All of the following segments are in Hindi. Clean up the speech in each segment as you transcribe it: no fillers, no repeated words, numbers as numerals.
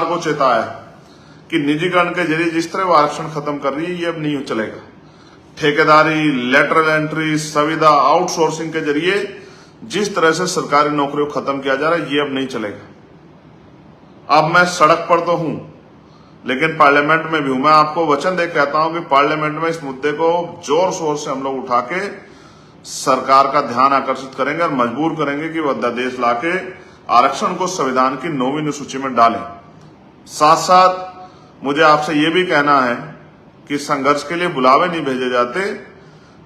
सरकार को चेताया कि निजीकरण के जरिए जिस तरह वो आरक्षण खत्म कर रही है ये अब नहीं चलेगा। ठेकेदारी, लेटरल एंट्री, संविदा, आउटसोर्सिंग के जरिए जिस तरह से सरकारी नौकरियों को खत्म किया जा रहा है ये अब नहीं चलेगा। अब मैं सड़क पर तो हूं लेकिन पार्लियामेंट में भी हूं। मैं आपको वचन दे कहता हूं कि पार्लियामेंट में इस मुद्दे को जोर शोर से हम लोग उठा के सरकार का ध्यान आकर्षित करेंगे और मजबूर करेंगे कि वह अध्यादेश लाके आरक्षण को संविधान की 9वीं अनुसूची में डालें। साथ साथ मुझे आपसे ये भी कहना है कि संघर्ष के लिए बुलावे नहीं भेजे जाते।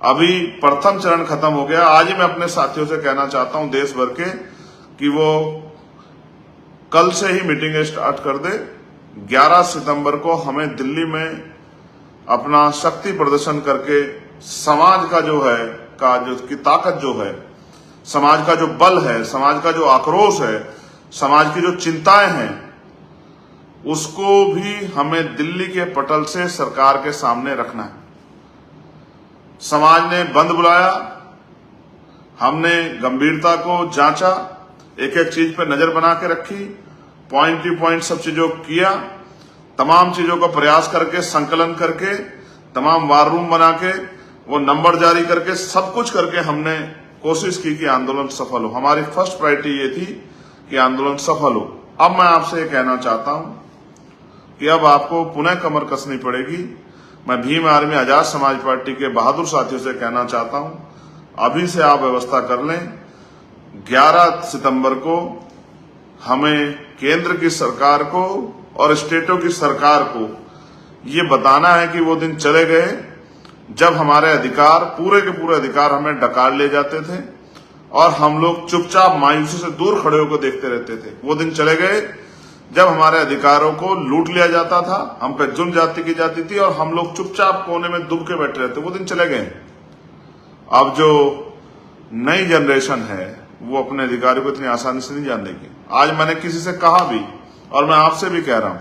अभी प्रथम चरण खत्म हो गया। आज ही मैं अपने साथियों से कहना चाहता हूं देश भर के कि वो कल से ही मीटिंग स्टार्ट कर दे। 11 सितंबर को हमें दिल्ली में अपना शक्ति प्रदर्शन करके समाज का जो है की ताकत जो है, समाज का जो बल है, समाज का जो आक्रोश है, समाज की जो चिंताएं हैं, उसको भी हमें दिल्ली के पटल से सरकार के सामने रखना है। समाज ने बंद बुलाया, हमने गंभीरता को जांचा, एक एक चीज पर नजर बना के रखी, पॉइंट टू पॉइंट सब चीजों को किया, तमाम चीजों का प्रयास करके, संकलन करके, तमाम वार रूम बना के, वो नंबर जारी करके, सब कुछ करके हमने कोशिश की कि आंदोलन सफल हो। हमारी फर्स्ट प्रायोरिटी ये थी कि आंदोलन सफल हो। अब मैं आपसे ये कहना चाहता हूं कि अब आपको पुनः कमर कसनी पड़ेगी। मैं भीम आर्मी आजाद समाज पार्टी के बहादुर साथियों से कहना चाहता हूं, अभी से आप व्यवस्था कर लें। 11 सितंबर को हमें केंद्र की सरकार को और स्टेटों की सरकार को ये बताना है कि वो दिन चले गए जब हमारे अधिकार, पूरे के पूरे अधिकार हमें डकार ले जाते थे और हम लोग चुपचाप मायूसी से दूर खड़े होकर देखते रहते थे। वो दिन चले गए जब हमारे अधिकारों को लूट लिया जाता था, हम पे जुल्म जाति की जाती थी और हम लोग चुपचाप कोने में दुब के बैठे रहते। वो दिन चले गए। अब जो नई जनरेशन है वो अपने अधिकारों को इतनी आसानी से नहीं जान देगी। आज मैंने किसी से कहा भी और मैं आपसे भी कह रहा हूं,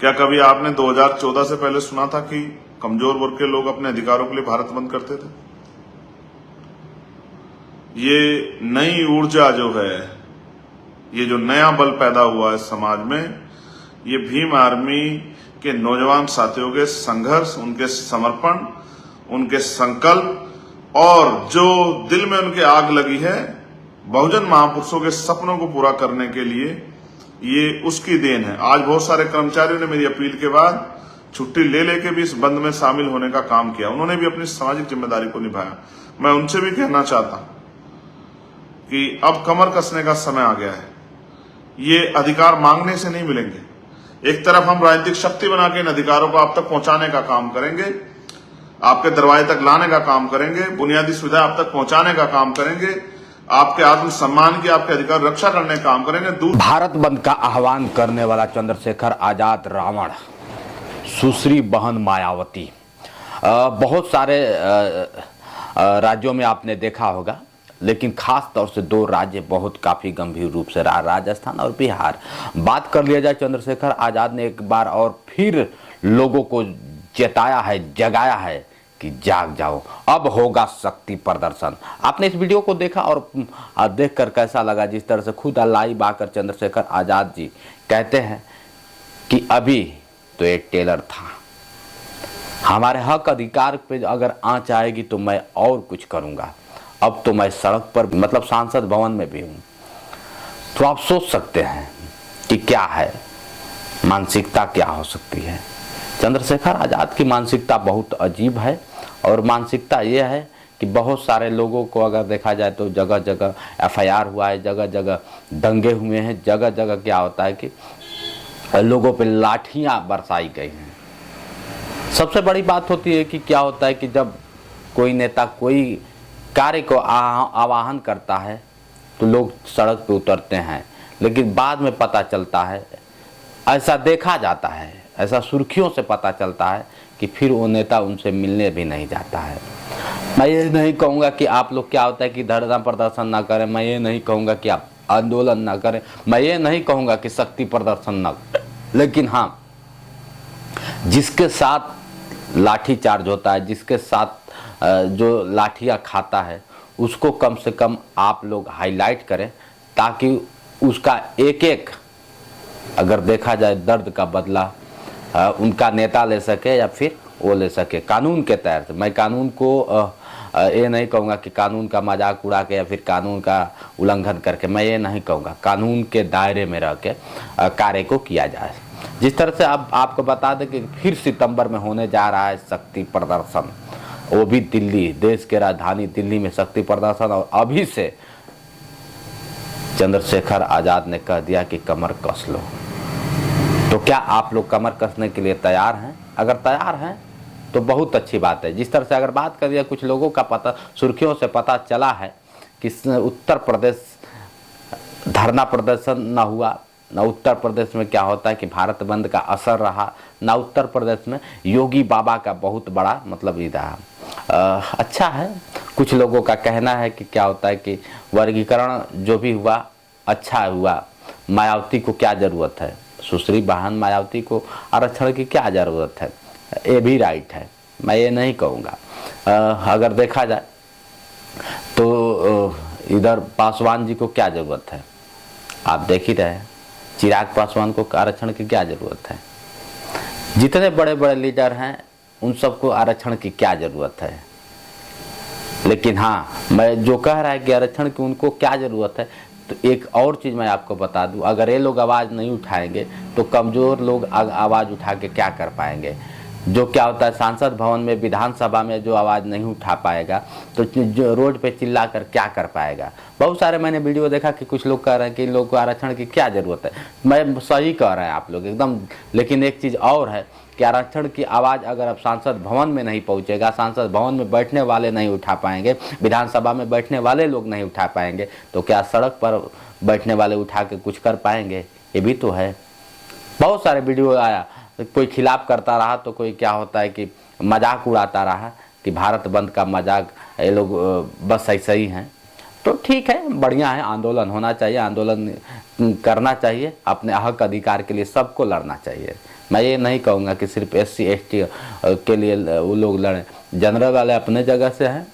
क्या कभी आपने 2014 से पहले सुना था कि कमजोर वर्ग के लोग अपने अधिकारों के लिए भारत बंद करते थे? ये नई ऊर्जा जो है, ये जो नया बल पैदा हुआ है समाज में, ये भीम आर्मी के नौजवान साथियों के संघर्ष, उनके समर्पण, उनके संकल्प और जो दिल में उनके आग लगी है बहुजन महापुरुषों के सपनों को पूरा करने के लिए, ये उसकी देन है। आज बहुत सारे कर्मचारियों ने मेरी अपील के बाद छुट्टी ले लेके भी इस बंद में शामिल होने का काम किया। उन्होंने भी अपनी सामाजिक जिम्मेदारी को निभाया। मैं उनसे भी कहना चाहता हूं कि अब कमर कसने का समय आ गया है। ये अधिकार मांगने से नहीं मिलेंगे। एक तरफ हम राजनीतिक शक्ति बना के इन अधिकारों को आप तक पहुंचाने का काम करेंगे, आपके दरवाजे तक लाने का काम करेंगे, बुनियादी सुविधा आप तक पहुंचाने का काम करेंगे, आपके आत्मसम्मान की, आपके अधिकार रक्षा करने का काम करेंगे। भारत बंद का आह्वान करने वाला चंद्रशेखर आजाद रावण, सुश्री बहन मायावती, बहुत सारे राज्यों में आपने देखा होगा, लेकिन खास तौर से 2 राज्य बहुत काफ़ी गंभीर रूप से रहा, राजस्थान और बिहार। बात कर लिया जाए, चंद्रशेखर आज़ाद ने एक बार और फिर लोगों को चेताया है, जगाया है कि जाग जाओ, अब होगा शक्ति प्रदर्शन। आपने इस वीडियो को देखा और देखकर कैसा लगा? जिस तरह से खुद लाइव आकर चंद्रशेखर आज़ाद जी कहते हैं कि अभी तो एक टेलर था, हमारे हक अधिकार पे अगर आंच आएगी तो मैं और कुछ करूंगा। अब तो मैं सड़क पर, मतलब सांसद भवन में भी हूं। तो आप सोच सकते हैं कि क्या है मानसिकता, क्या हो सकती है। चंद्रशेखर आजाद की मानसिकता बहुत अजीब है और मानसिकता यह है कि बहुत सारे लोगों को अगर देखा जाए तो जगह जगह FIR हुआ है, जगह जगह दंगे हुए हैं, जगह जगह क्या होता है कि लोगों पे लाठियां बरसाई गई हैं। सबसे बड़ी बात होती है कि क्या होता है कि जब कोई नेता कोई कार्य को आह्वान करता है तो लोग सड़क पे उतरते हैं, लेकिन बाद में पता चलता है, ऐसा देखा जाता है, ऐसा सुर्खियों से पता चलता है कि फिर वो नेता उनसे मिलने भी नहीं जाता है। मैं ये नहीं कहूँगा कि आप लोग क्या होता है कि धरना प्रदर्शन ना करें, मैं ये नहीं कहूँगा कि आप आंदोलन ना करें, मैं ये नहीं कहूँगा कि शक्ति प्रदर्शन ना करें, लेकिन हाँ, जिसके साथ लाठी चार्ज होता है, जिसके साथ जो लाठियाँ खाता है, उसको कम से कम आप लोग हाईलाइट करें ताकि उसका एक एक अगर देखा जाए दर्द का बदला उनका नेता ले सके या फिर वो ले सके कानून के तहत। मैं कानून को ये नहीं कहूँगा कि कानून का मजाक उड़ा के या फिर कानून का उल्लंघन करके, मैं ये नहीं कहूँगा, कानून के दायरे में रह के कार्य को किया जाए। जिस तरह से अब आपको बता दें कि फिर सितंबर में होने जा रहा है शक्ति प्रदर्शन, वो भी दिल्ली, देश के राजधानी दिल्ली में शक्ति प्रदर्शन। और अभी से चंद्रशेखर आजाद ने कह दिया कि कमर कस लो। तो क्या आप लोग कमर कसने के लिए तैयार हैं? अगर तैयार हैं तो बहुत अच्छी बात है। जिस तरह से अगर बात करिए, कुछ लोगों का पता, सुर्खियों से पता चला है कि उत्तर प्रदेश धरना प्रदर्शन न हुआ, न उत्तर प्रदेश में क्या होता है कि भारत बंद का असर रहा, न उत्तर प्रदेश में योगी बाबा का बहुत बड़ा मतलब ये रहा। अच्छा है, कुछ लोगों का कहना है कि क्या होता है कि वर्गीकरण जो भी हुआ अच्छा हुआ, मायावती को क्या ज़रूरत है, सुश्री बहन मायावती को आरक्षण की क्या ज़रूरत है, ये भी राइट है, मैं ये नहीं कहूँगा। अगर देखा जाए तो इधर पासवान जी को क्या ज़रूरत है, आप देख ही रहे हैं, चिराग पासवान को आरक्षण की क्या ज़रूरत है, जितने बड़े बड़े लीडर हैं उन सबको आरक्षण की क्या ज़रूरत है। लेकिन हाँ, मैं जो कह रहा है कि आरक्षण की उनको क्या ज़रूरत है, तो एक और चीज़ मैं आपको बता दूं, अगर ये लोग आवाज़ नहीं उठाएंगे तो कमज़ोर लोग आवाज़ उठा के क्या कर पाएंगे। जो क्या होता है, सांसद भवन में, विधानसभा में जो आवाज़ नहीं उठा पाएगा तो जो रोड पे चिल्ला कर क्या कर पाएगा। बहुत सारे मैंने वीडियो देखा कि कुछ लोग कह रहे हैं कि इन लोगों को आरक्षण की क्या ज़रूरत है। मैं सही कह रहे हैं आप लोग एकदम, लेकिन एक चीज़ और है कि आरक्षण की आवाज़ अगर अब सांसद भवन में नहीं पहुंचेगा, सांसद भवन में बैठने वाले नहीं उठा पाएंगे, विधानसभा में बैठने वाले लोग नहीं उठा पाएंगे, तो क्या सड़क पर बैठने वाले उठा के कुछ कर पाएंगे? ये भी तो है। बहुत सारे वीडियो आया, कोई खिलाफ करता रहा तो कोई क्या होता है कि मजाक उड़ाता रहा कि भारत बंद का मजाक, ये लोग बस ऐसे ही हैं। तो ठीक है, बढ़िया है, आंदोलन होना चाहिए, आंदोलन करना चाहिए, अपने हक अधिकार के लिए सबको लड़ना चाहिए। मैं ये नहीं कहूँगा कि सिर्फ SC ST के लिए वो लोग लड़ें, जनरल वाले अपने जगह से हैं,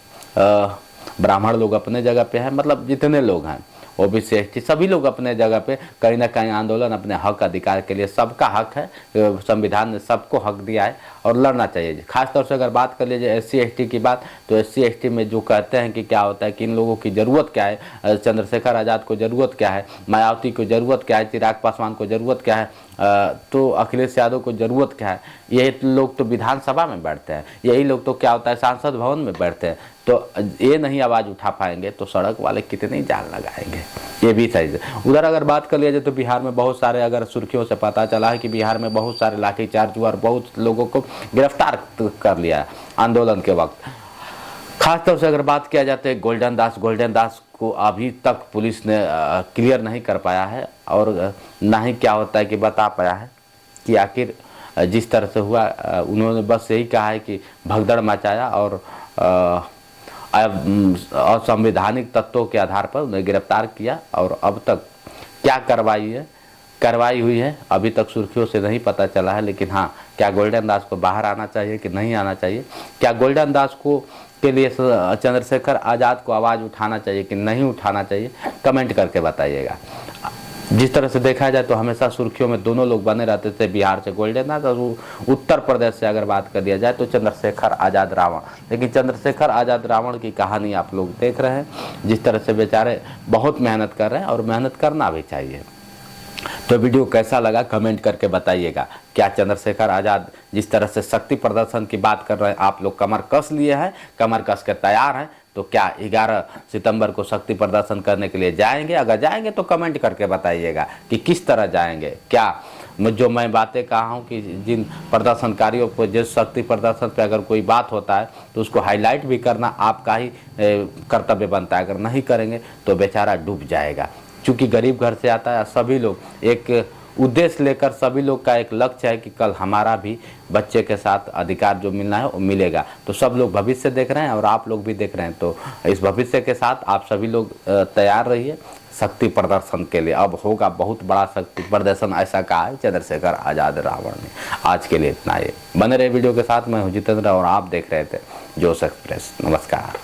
ब्राह्मण लोग अपने जगह पे हैं, मतलब जितने लोग हैं OBC ST सभी लोग अपने जगह पे कहीं ना कहीं आंदोलन अपने हक अधिकार के लिए, सबका हक है, संविधान ने सबको हक दिया है और लड़ना चाहिए। खासतौर से अगर बात कर लीजिए SC ST की बात, तो SC ST में जो कहते हैं कि क्या होता है कि इन लोगों की ज़रूरत क्या है, चंद्रशेखर आज़ाद को ज़रूरत क्या है, मायावती को ज़रूरत क्या है, चिराग पासवान को ज़रूरत क्या है, तो अखिलेश यादव को ज़रूरत क्या है। यही लोग तो विधानसभा में बैठते हैं, यही लोग तो क्या होता है सांसद भवन में बैठते हैं, तो ये नहीं आवाज़ उठा पाएंगे तो सड़क वाले कितनी जान लगाएंगे, ये भी सही है। उधर अगर बात कर लिया जाए तो बिहार में बहुत सारे, अगर सुर्खियों से पता चला है कि बिहार में बहुत सारे लाठीचार्ज हुआ और बहुत लोगों को गिरफ्तार कर लिया आंदोलन के वक्त। खासतौर से अगर बात किया जाता है गोल्डन दास को अभी तक पुलिस ने क्लियर नहीं कर पाया है और ना ही क्या होता है कि बता पाया है कि आखिर जिस तरह से हुआ, उन्होंने बस यही कहा है कि भगदड़ मचाया और असंवैधानिक तत्वों के आधार पर उन्हें गिरफ्तार किया। और अब तक क्या कार्रवाई हुई है अभी तक सुर्खियों से नहीं पता चला है। लेकिन हाँ, क्या गोल्डन दास को बाहर आना चाहिए कि नहीं आना चाहिए, क्या गोल्डन दास को के लिए चंद्रशेखर आज़ाद को आवाज़ उठाना चाहिए कि नहीं उठाना चाहिए, कमेंट करके बताइएगा। जिस तरह से देखा जाए तो हमेशा सुर्खियों में दोनों लोग बने रहते थे, बिहार से गोल्डन दास और उत्तर प्रदेश से अगर बात कर दिया जाए तो चंद्रशेखर आज़ाद रावण। लेकिन चंद्रशेखर आज़ाद रावण की कहानी आप लोग देख रहे हैं, जिस तरह से बेचारे बहुत मेहनत कर रहे हैं और मेहनत करना भी चाहिए। तो वीडियो कैसा लगा कमेंट करके बताइएगा। क्या चंद्रशेखर आज़ाद जिस तरह से शक्ति प्रदर्शन की बात कर रहे हैं, आप लोग कमर कस लिए हैं, कमर कस के तैयार हैं, तो क्या 11 सितंबर को शक्ति प्रदर्शन करने के लिए जाएंगे? अगर जाएंगे तो कमेंट करके बताइएगा कि किस तरह जाएंगे। क्या जो मैं बातें कहा हूँ कि जिन प्रदर्शनकारियों को जिस शक्ति प्रदर्शन पे अगर कोई बात होता है तो उसको हाईलाइट भी करना आपका ही कर्तव्य बनता है। अगर नहीं करेंगे तो बेचारा डूब जाएगा। चूँकि गरीब घर से आता है, सभी लोग एक उद्देश्य लेकर, सभी लोग का एक लक्ष्य है कि कल हमारा भी बच्चे के साथ अधिकार जो मिलना है वो मिलेगा। तो सब लोग भविष्य देख रहे हैं और आप लोग भी देख रहे हैं, तो इस भविष्य के साथ आप सभी लोग तैयार रहिए शक्ति प्रदर्शन के लिए। अब होगा बहुत बड़ा शक्ति प्रदर्शन, ऐसा कहा है चंद्रशेखर आज़ाद रावण ने। आज के लिए इतना ही, बने रहे वीडियो के साथ। मैं हूं जितेंद्र और आप देख रहे थे जोश एक्सप्रेस। नमस्कार।